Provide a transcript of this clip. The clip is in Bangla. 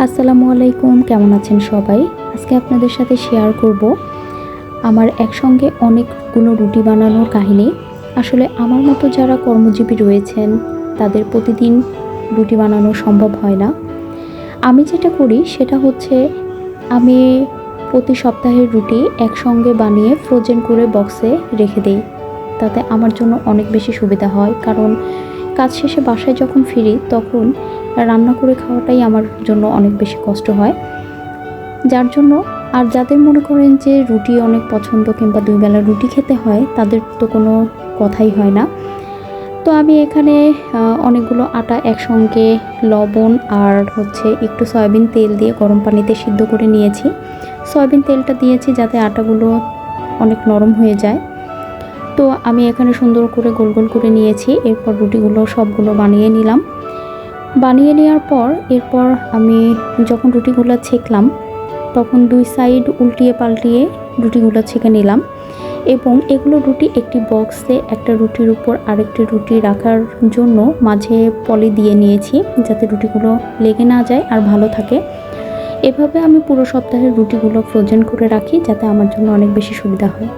আসসালামু আলাইকুম, কেমন আছেন সবাই? আজকে আপনাদের সাথে শেয়ার করব আমার একসঙ্গে অনেকগুলো রুটি বানানোর কাহিনী। আসলে আমার মতো যারা কর্মজীবী রয়েছেন তাদের প্রতিদিন রুটি বানানো সম্ভব হয় না। আমি যেটা করি সেটা হচ্ছে আমি প্রতি সপ্তাহের রুটি একসঙ্গে বানিয়ে ফ্রোজেন করে বক্সে রেখে দেই। তাতে আমার জন্য অনেক বেশি সুবিধা হয়, কারণ কাজ শেষে বাসায় যখন ফিরি তখন রান্না করে খাওয়াটাই আমার জন্য অনেক বেশি কষ্ট হয়। যার জন্য আর যাদের মনে করেন যে রুটি অনেক পছন্দ কিংবা দুই বেলা রুটি খেতে হয়, তাদের তো কোনো কথাই হয় না। তো আমি এখানে অনেকগুলো আটা একসঙ্গে লবণ আর একটু সয়াবিন তেল দিয়ে গরম পানিতে সিদ্ধ করে নিয়েছি। সয়াবিন তেলটা দিয়েছি যাতে আটাগুলো অনেক নরম হয়ে যায়। তো আমি এখানে সুন্দর করে গোল গোল করে নিয়েছি। এরপর রুটিগুলো সবগুলো বানিয়ে নিলাম। বানিয়ে নেওয়ার পর এরপর আমি যখন রুটিগুলো ছেঁকলাম তখন দুই সাইড উল্টিয়ে পাল্টিয়ে রুটিগুলো ছেঁকে নিলাম এবং এগুলো রুটি একটি বক্সে একটা রুটির উপর আরেকটি রুটি রাখার জন্য মাঝে পলি দিয়ে নিয়েছি, যাতে রুটিগুলো লেগে না যায় আর ভালো থাকে। এভাবে আমি পুরো সপ্তাহের রুটিগুলো ফ্রোজেন করে রাখি, যাতে আমার জন্য অনেক বেশি সুবিধা হয়।